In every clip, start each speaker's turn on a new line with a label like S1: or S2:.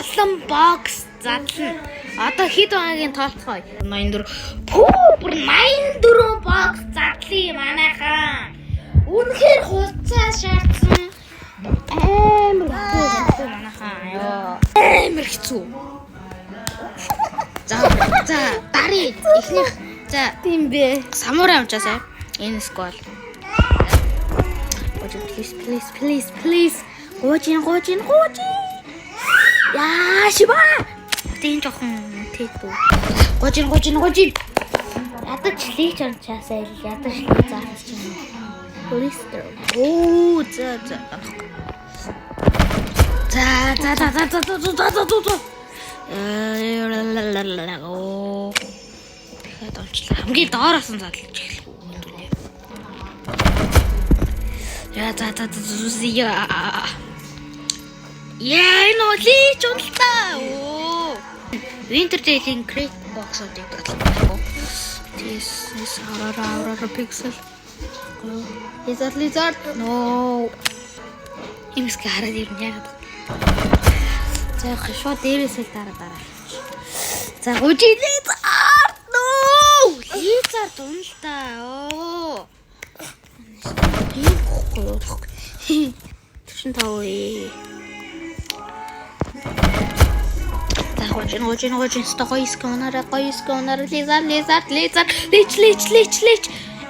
S1: олон бокс задлана. Одоо хэд багийн тоолцгоо. 84. Бүр 84 бокс задлаа манайхаа. Үнэхээр хуцаа шаардсан. Амар хэцүү манайхаа. Амар хэцүү. За дарий ихнийх за тийм бэ. Самурай амчаасаа энэ скол. Please. Гоожин. Яа шиба. Тийм жоохон тэгдүү. Гоожин. Ядаж лийч амчаасаа ядаж лий заах чинь. Полистер. Оо за. Оо. Тэгэхээр олчлаа. Хамгийн доороос нь задлаж эхлэх үү. Яа. Энэ лич унталтаа. Оо. Winter Daily Crate box-уудыг бодлоо. This Aurora Pixel. Lizard. No. Имсгэ хараад ирнэ яагаад. За шууд дээрээсээ дараа. За гүжи Lizard. No. Lizard унталтаа. Оо. Тэшин тавээ. За гожин стогой сконара Lizard. Лич.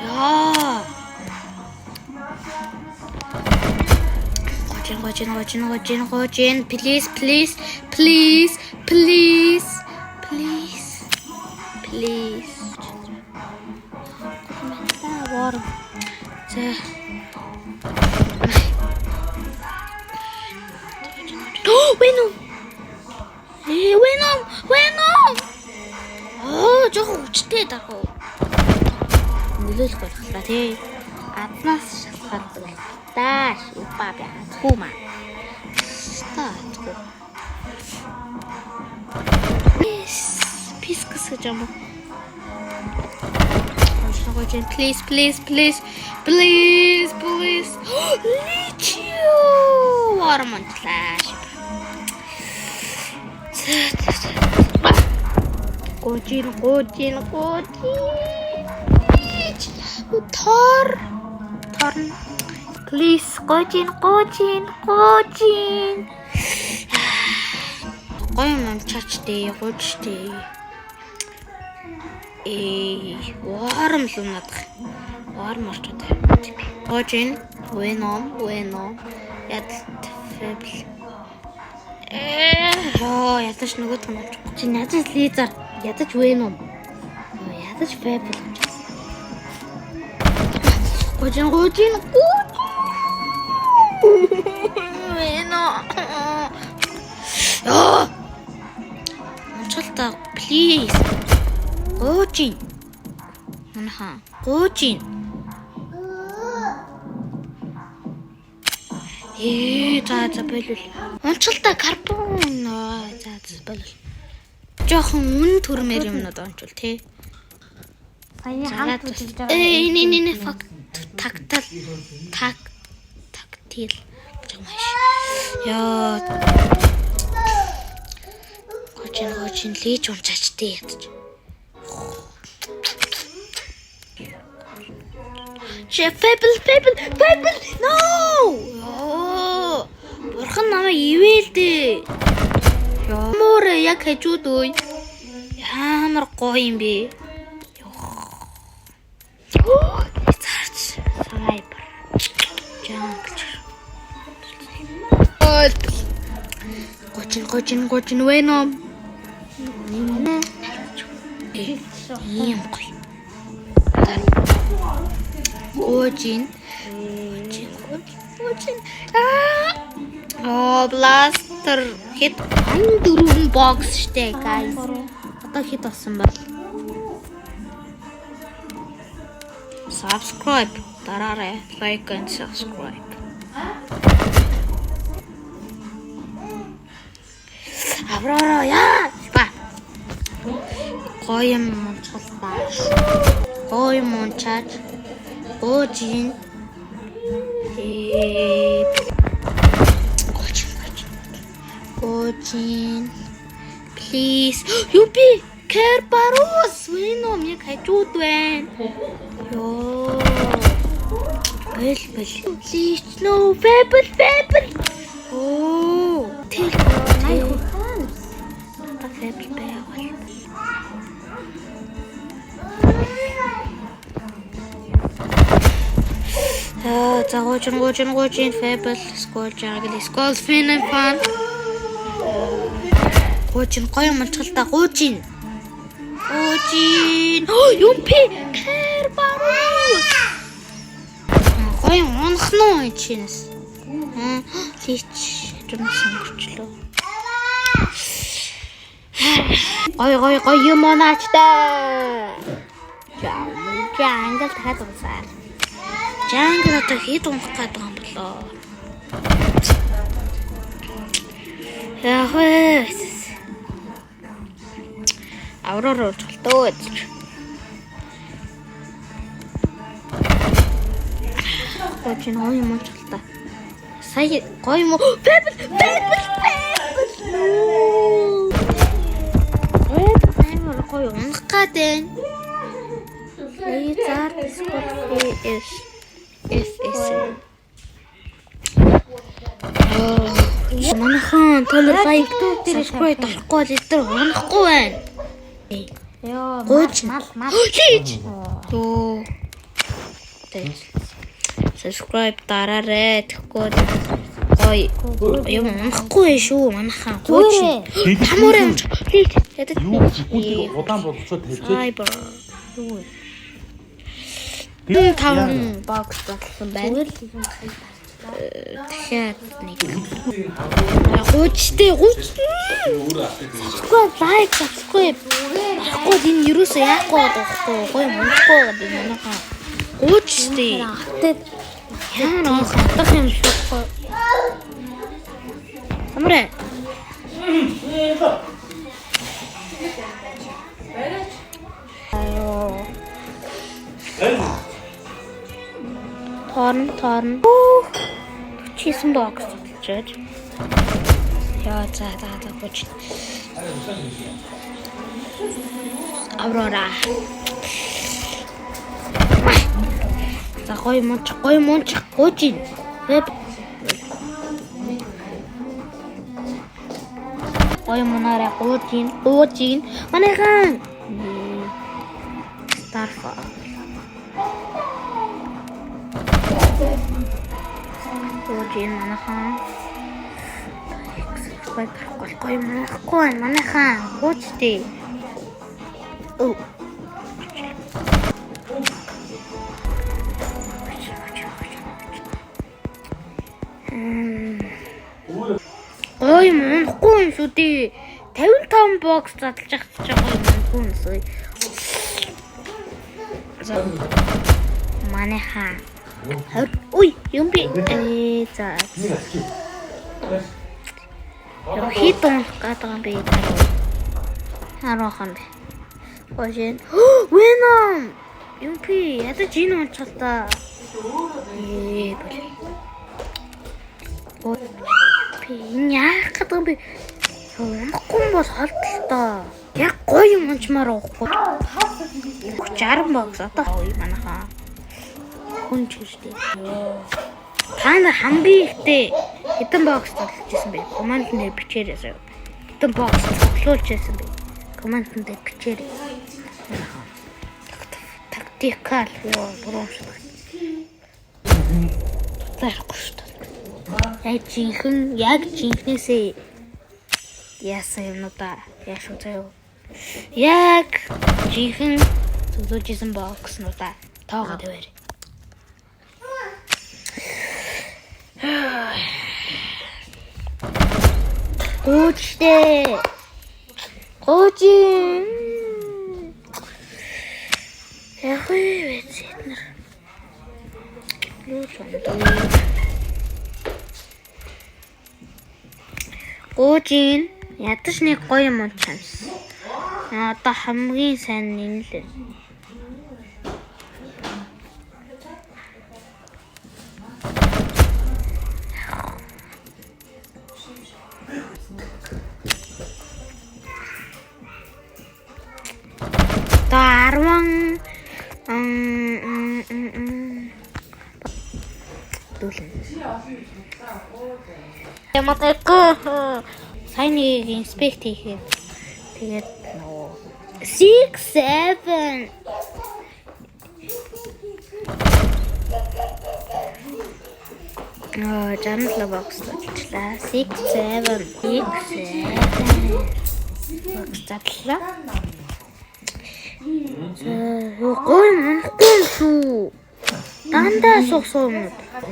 S1: Яа. Гожин. Please. Вор. За. Venom. Оо, жоохон хүчтэй даа. Нөлөөлөх боллоо тий. Аднаас шалгаалдаг. Дааш упаа бяхуу маа. Стаатгүй. Пискс жам. Гожин please. Личио. Вармонтлааш. Гожин. Торн. Please гожин. Гоймон чачтэй, гожтэй. Варм л надах. Варм орчтой. Гожин, Venom. Ядалт Fable. Ядаж нөгөө тоног. Чи ядаж Lizard, ядаж Venom. Ядаж Fable. Гожин. Venom. Онцолтой please. Гожин. Гожин. За болов. Онцолтой карбон. За болов. Жохон үн төрмөр юмнууд онцол тий.
S2: Саяны хамт үзэж байгаа.
S1: Энэ факт тактил. Яа. Гожин лич унчаачтай ядаж. Fable. No! Бурхан намайг ивэлдээ. Ямар яг хажууд үй. Ямар гоё юм бэ? Зарч. Sniper. Jungle. Гожин Venom. Ийм гоё. Гожин. Blaster hit 4 box штэ guys. Одоо hit болсон бол. Subscribe дараарай. Like and subscribe. Аврора яа. Гоё монцолтаа. Гоё мончаад. Гожин. Гочин. Please. Юби Kerberos. Вином яг хажууд байна. Ёо. Бэл. Please no Fable. Оо. Тэр
S2: Хаан.
S1: та Fable байвал. За гочин Fable Skull Fin and Fan. Гочин гоё мунчгалтай гочин. Юмпи Kerberos. Гоё монхно чинээс. Лич жумсан гэрчлөө. Гоё юм монаачтай. Жангл дахиад уусаар. Жангл одоо хэд унах гэдэг юм болоо. Яхаа. Авророо чултоо. Гочин гоё юм чултаа. Сая гоё юм. Fable. Амар гоё унах гэдэг. Лизар Skull FS. Манахан толор лайк subscribe тавихгүй л өдөр унахгүй байна.
S2: Ёо,
S1: Гочин.
S2: мал.
S1: Лиж. Ёо. Subscribe дараарай. Тэгэхгүй гоё юм унахгүй шүү манахан. Гочин. Хамаар юм. Лиж. Ядаг.
S3: Юу гүнтийг удаан болгочоод тавьчих.
S1: Fiber.
S2: Юу вэ?
S1: Таван бокс болсон байна. Дахиад нэг. Гуйчтэй. Лайк subscribe. Баггүй энэ юусоо яахгүй байхгүй. Гоё мунахгүй гэдэг манайхаа. Гуйчтэй. Яна хатах юм шүү. Амраа. Торн. Чисэн бокс болчиход. Яа за гоч. Аврора. За гоё мунч гочин. Веб. Гоё мунаараа гочин. Манайхан. Старфа. Гочин манайхан. Гоё манайхгүй манайхан. Гоочтэй. Оо. Ой мунахгүй юм шүү дээ. 55 бокс задлж байгаа юм мунахгүй юм сая. Манайхан. Ой юм би за. Хит унах гэдэг юм би. Хараахан бэ. Гочин. Веном. Юм би ядаж энэ унчаалтаа. Болоо. Энэ яах гэдэг юм бэ? Унахгүй бол холдолтой. Яг гоё юм унчмаар уухгүй. 60 бокс одоо гоё манайхаа. Хүн ч үстэй. Та нар хамгийн ихтэй хэдэн бокс тоглож бэ? Команд дээр бичээрэй сая. Хэдэн бокс тоглуулж байсан бэ? Команд дээр бичээрэй. Тактикал ёо буруу шүү. Зарахгүй шүү. Яг жинхнээсээ яасан юмнуудаа яашгүй заяа. Яг жинхэн зүзүүлжсэн бокснуудаа тоогоод тавиарай. Гоочтэй. Гочин. Яг үе вэцэтнэр. Юу ч юм. Гочин ядаж нэг гоё юм унчаамс. Одоо хамгийн сайн нь л. Яматай сайн инспект хийхэд тэгээд нөгөө 6 7 жанал бокслаа 6 7 бокс задлаа. Гой мунахгүй шүү. Дандаа суусуу юм.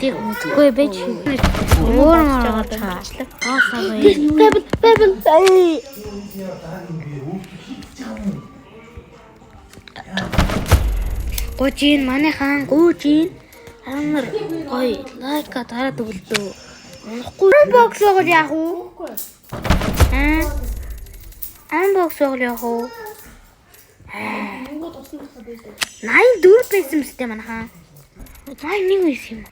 S1: Тийг мэдгүй байж өөр байгаа таачлаа. Бэбл. Гojin манай хаан гojin амар гой лайка дараад өгөлдөө. Унахгүй бокс бол яах вэ? Бокс бол яах вэ? 84 байсан юм сте манай хаан. 81 байсан юм.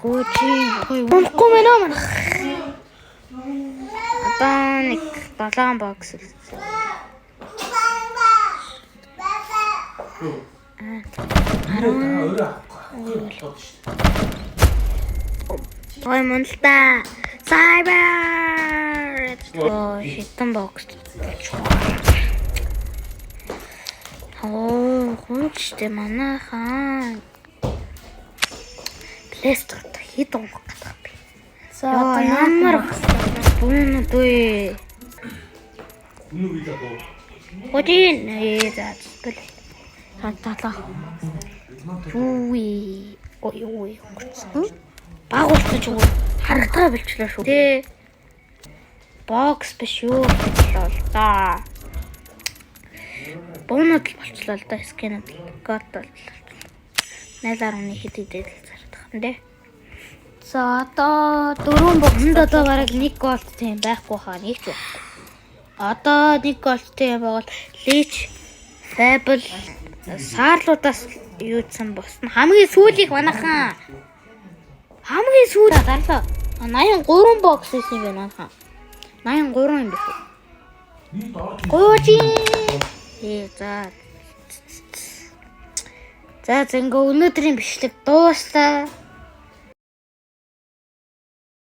S1: Гojin унахгүй мэнэ манай. Одоо нэг 7 бокс үлдсэн. Ой мунлаа. Cyber. Шитэн бокс. Хүнчтэй манай хаан. Плестер хэд онгох гэдэг би.
S2: За одоо ямар
S1: Бүүн дүй. Гojin заац.
S2: хаталаа.
S1: Үй. Багуулсан ч үгүй харагдгаа болчихлоо шүү. Тэ. Бокс биш юу болчихлоо л да. Бонод болчихлоо л да скэнэд. Гот болчихлоо. 0.1 хэд идэл зардах юм дээ.
S2: За одоо 4 боксд
S1: Одоо бараг 1 голдтэй юм байхгүй хаа нэг ч байхгүй. Одоо 1 голдтэй юм бол Лич, Fable, Саарлуудаас юуцсан босно. Хамгийн сүүлийнх манайхан. Хамгийн сүүл дарлаа. 83 бокс байсан юм байна манайхан. 83 юм биш үү? Гojin. За зэнгээ өнөөдрийн бичлэг дууслаа.